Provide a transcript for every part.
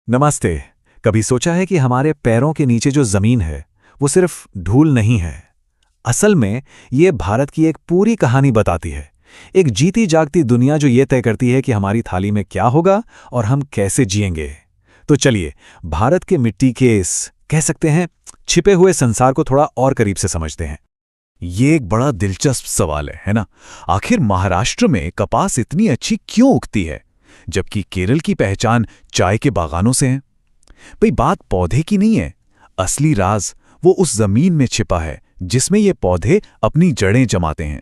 नमस्ते। कभी सोचा है कि हमारे पैरों के नीचे जो जमीन है वो सिर्फ धूल नहीं है। असल में ये भारत की एक पूरी कहानी बताती है। एक जीती जागती दुनिया जो ये तय करती है कि हमारी थाली में क्या होगा और हम कैसे जिएंगे। तो चलिए भारत के मिट्टी के इस कह सकते हैं छिपे हुए संसार को थोड़ा और करीब से समझते हैं। ये एक बड़ा दिलचस्प सवाल है ना? आखिर महाराष्ट्र में कपास इतनी अच्छी क्यों उगती है, जबकि केरल की पहचान चाय के बागानों से है? भाई बात पौधे की नहीं है, असली राज वो उस जमीन में छिपा है जिसमें ये पौधे अपनी जड़ें जमाते हैं।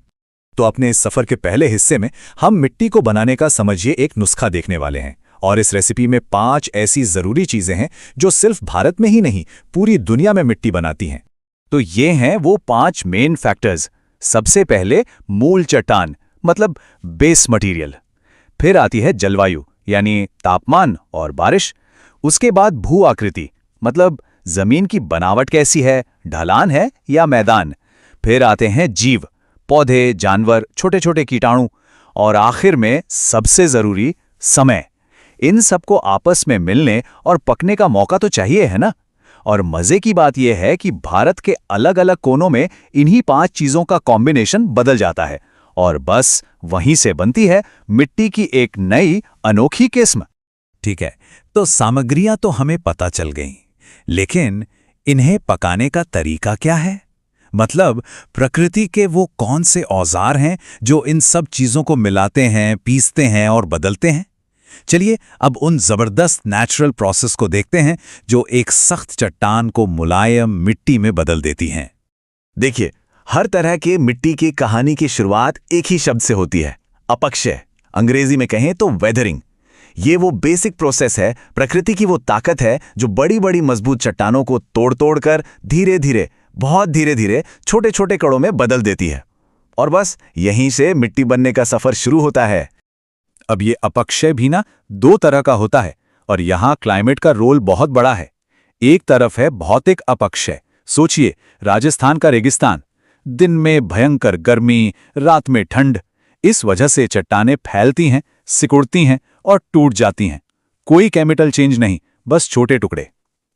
तो अपने इस सफर के पहले हिस्से में हम मिट्टी को बनाने का समझिए एक नुस्खा देखने वाले हैं। और इस रेसिपी में 5 ऐसी जरूरी चीजें हैं जो सिर्फ भारत में ही नहीं पूरी दुनिया में मिट्टी बनाती हैं। तो ये हैं वो 5 मेन फैक्टर्स। सबसे पहले मूल चट्टान मतलब बेस मटेरियल। फिर आती है जलवायु यानी तापमान और बारिश। उसके बाद भू आकृति मतलब जमीन की बनावट कैसी है, ढलान है या मैदान। फिर आते हैं जीव, पौधे, जानवर, छोटे छोटे कीटाणु। और आखिर में सबसे जरूरी समय। इन सबको आपस में मिलने और पकने का मौका तो चाहिए, है ना? और मजे की बात यह है कि भारत के अलग अलग कोनों में इन्हीं 5 चीजों का कॉम्बिनेशन बदल जाता है और बस वहीं से बनती है मिट्टी की एक नई अनोखी किस्म। ठीक है, तो सामग्रियां तो हमें पता चल गईं, लेकिन इन्हें पकाने का तरीका क्या है? मतलब प्रकृति के वो कौन से औजार हैं जो इन सब चीजों को मिलाते हैं, पीसते हैं और बदलते हैं? चलिए अब उन जबरदस्त नेचुरल प्रोसेस को देखते हैं जो एक सख्त चट्टान को मुलायम मिट्टी में बदल देती हैं। देखिए, हर तरह के मिट्टी की कहानी की शुरुआत एक ही शब्द से होती है, अपक्षय। अंग्रेजी में कहें तो वेदरिंग। ये वो बेसिक प्रोसेस है, प्रकृति की वो ताकत है जो बड़ी बड़ी मजबूत चट्टानों को तोड़ तोड़ कर धीरे धीरे, बहुत धीरे धीरे छोटे छोटे कणों में बदल देती है। और बस यहीं से मिट्टी बनने का सफर शुरू होता है। अब ये अपक्षय भी ना 2 तरह का होता है और यहाँ क्लाइमेट का रोल बहुत बड़ा है। एक तरफ है भौतिक अपक्षय। सोचिए राजस्थान का रेगिस्तान, दिन में भयंकर गर्मी, रात में ठंड। इस वजह से चट्टानें फैलती हैं, सिकुड़ती हैं और टूट जाती हैं। कोई केमिकल चेंज नहीं, बस छोटे टुकड़े।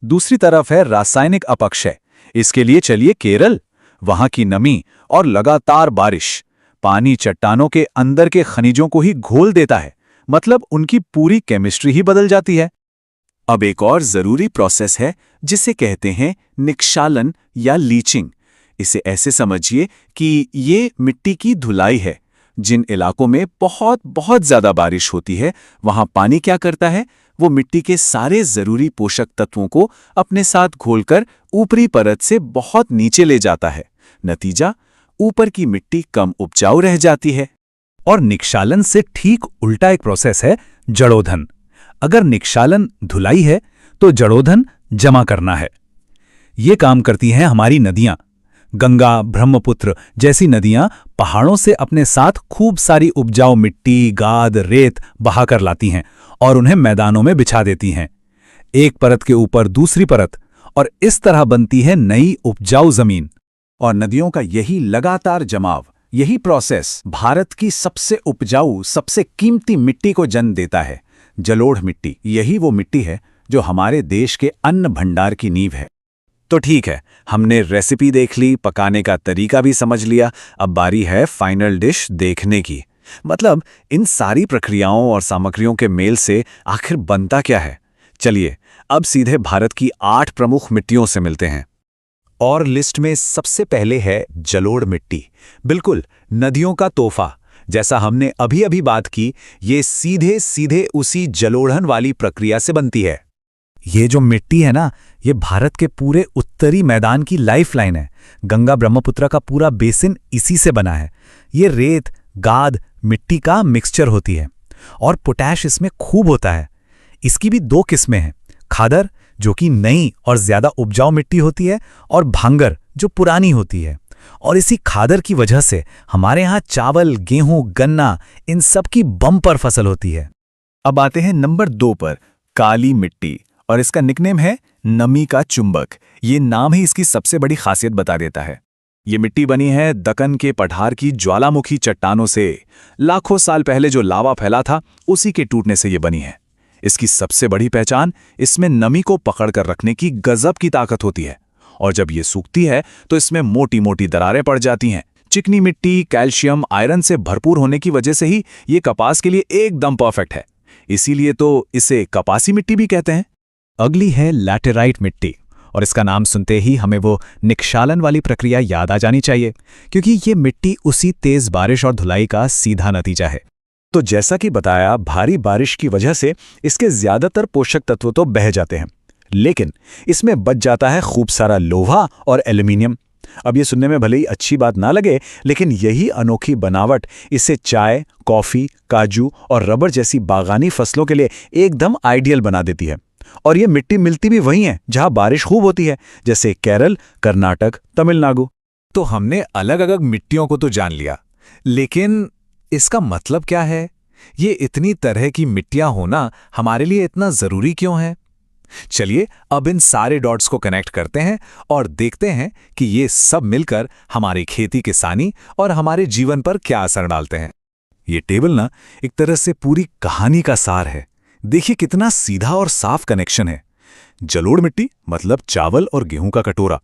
दूसरी तरफ है रासायनिक अपक्षय। इसके लिए चलिए केरल। वहां की नमी और लगातार बारिश, पानी चट्टानों के अंदर के खनिजों को ही घोल देता है, मतलब उनकी पूरी केमिस्ट्री ही बदल जाती है। अब एक और जरूरी प्रोसेस है जिसे कहते हैं निक्षालन या लीचिंग। इसे ऐसे समझिए कि ये मिट्टी की धुलाई है। जिन इलाकों में बहुत बहुत ज्यादा बारिश होती है, वहां पानी क्या करता है, वो मिट्टी के सारे जरूरी पोषक तत्वों को अपने साथ घोलकर ऊपरी परत से बहुत नीचे ले जाता है। नतीजा, ऊपर की मिट्टी कम उपजाऊ रह जाती है। और निक्षालन से ठीक उल्टा एक प्रोसेस है जड़ोधन। अगर निक्षालन धुलाई है तो जड़ोधन जमा करना है। ये काम करती हैं हमारी नदियां। गंगा, ब्रह्मपुत्र जैसी नदियां पहाड़ों से अपने साथ खूब सारी उपजाऊ मिट्टी, गाद, रेत बहा कर लाती हैं और उन्हें मैदानों में बिछा देती हैं, एक परत के ऊपर दूसरी परत। और इस तरह बनती है नई उपजाऊ जमीन। और नदियों का यही लगातार जमाव, यही प्रोसेस भारत की सबसे उपजाऊ, सबसे कीमती मिट्टी को जन्म देता है, जलोढ़ मिट्टी। यही वो मिट्टी है जो हमारे देश के अन्न भंडार की नींव है। तो ठीक है, हमने रेसिपी देख ली, पकाने का तरीका भी समझ लिया। अब बारी है फाइनल डिश देखने की। मतलब इन सारी प्रक्रियाओं और सामग्रियों के मेल से आखिर बनता क्या है। चलिए अब सीधे भारत की 8 प्रमुख मिट्टियों से मिलते हैं। और लिस्ट में सबसे पहले है जलोढ़ मिट्टी। बिल्कुल नदियों का तोहफा। जैसा हमने अभी अभी बात की, ये सीधे सीधे उसी जलोढ़न वाली प्रक्रिया से बनती है। ये जो मिट्टी है ना, ये भारत के पूरे उत्तरी मैदान की लाइफलाइन है। गंगा ब्रह्मपुत्र का पूरा बेसिन इसी से बना है। ये रेत, गाद, मिट्टी का मिक्सचर होती है और पोटैश इसमें खूब होता है। इसकी भी 2 किस्में हैं, खादर जो कि नई और ज्यादा उपजाऊ मिट्टी होती है, और भांगर जो पुरानी होती है। और इसी खादर की वजह से हमारे यहाँ चावल, गेहूं, गन्ना इन सब की बम्पर फसल होती है। अब आते हैं नंबर 2 पर, काली मिट्टी। और इसका निकनेम है नमी का चुंबक। ये नाम ही इसकी सबसे बड़ी खासियत बता देता है। ये मिट्टी बनी है दक्कन के पठार की ज्वालामुखी चट्टानों से। लाखों साल पहले जो लावा फैला था, उसी के टूटने से ये बनी है। इसकी सबसे बड़ी पहचान इसमें नमी को पकड़कर रखने की गजब की ताकत होती है, और जब ये सूखती है तो इसमें मोटी मोटी दरारें पड़ जाती हैं। चिकनी मिट्टी कैल्शियम आयरन से भरपूर होने की वजह से ही ये कपास के लिए एकदम परफेक्ट है, इसीलिए तो इसे कपासी मिट्टी भी कहते हैं। अगली है लैटेराइट मिट्टी, और इसका नाम सुनते ही हमें वो निक्षालन वाली प्रक्रिया याद आ जानी चाहिए, क्योंकि ये मिट्टी उसी तेज बारिश और धुलाई का सीधा नतीजा है। तो जैसा कि बताया, भारी बारिश की वजह से इसके ज्यादातर पोषक तत्व तो बह जाते हैं, लेकिन इसमें बच जाता है खूब सारा लोहा और एल्यूमिनियम। अब ये सुनने में भले ही अच्छी बात ना लगे, लेकिन यही अनोखी बनावट इसे चाय, कॉफी, काजू और रबर जैसी बागानी फसलों के लिए एकदम आइडियल बना देती है। और ये मिट्टी मिलती भी वहीं है जहां बारिश खूब होती है, जैसे केरल, कर्नाटक, तमिलनाडु। तो हमने अलग अलग मिट्टियों को तो जान लिया, लेकिन इसका मतलब क्या है? ये इतनी तरह की मिट्टियां होना हमारे लिए इतना जरूरी क्यों है? चलिए अब इन सारे डॉट्स को कनेक्ट करते हैं और देखते हैं कि ये सब मिलकर हमारी खेती किसानी और हमारे जीवन पर क्या असर डालते हैं। ये टेबल ना एक तरह से पूरी कहानी का सार है। देखिए कितना सीधा और साफ कनेक्शन है। जलोढ़ मिट्टी मतलब चावल और गेहूं का कटोरा,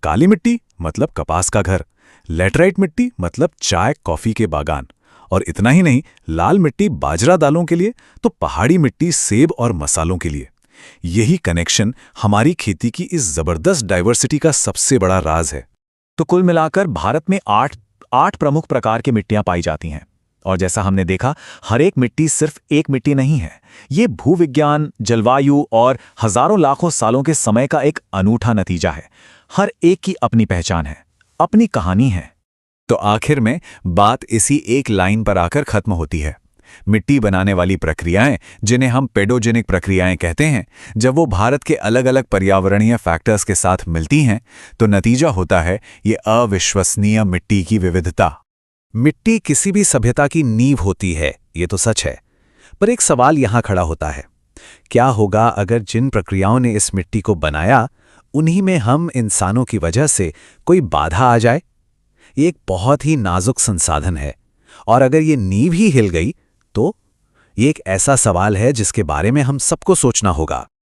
काली मिट्टी मतलब कपास का घर, लैटराइट मिट्टी मतलब चाय कॉफी के बागान, और इतना ही नहीं, लाल मिट्टी बाजरा दालों के लिए, तो पहाड़ी मिट्टी सेब और मसालों के लिए। यही कनेक्शन हमारी खेती की इस जबरदस्त डाइवर्सिटी का सबसे बड़ा राज है। तो कुल मिलाकर भारत में आठ प्रमुख प्रकार की मिट्टियां पाई जाती हैं, और जैसा हमने देखा, हर एक मिट्टी सिर्फ एक मिट्टी नहीं है। ये भूविज्ञान, जलवायु और हजारों लाखों सालों के समय का एक अनूठा नतीजा है। हर एक की अपनी पहचान है, अपनी कहानी है। तो आखिर में बात इसी एक लाइन पर आकर खत्म होती है। मिट्टी बनाने वाली प्रक्रियाएं, जिन्हें हम पेडोजेनिक प्रक्रियाएं कहते हैं, जब वो भारत के अलग अलग पर्यावरणीय फैक्टर्स के साथ मिलती हैं, तो नतीजा होता है ये अविश्वसनीय मिट्टी की विविधता। मिट्टी किसी भी सभ्यता की नींव होती है, ये तो सच है। पर एक सवाल यहां खड़ा होता है, क्या होगा अगर जिन प्रक्रियाओं ने इस मिट्टी को बनाया, उन्हीं में हम इंसानों की वजह से कोई बाधा आ जाए? ये एक बहुत ही नाजुक संसाधन है, और अगर ये नींव ही हिल गई तो ये एक ऐसा सवाल है जिसके बारे में हम सबको सोचना होगा।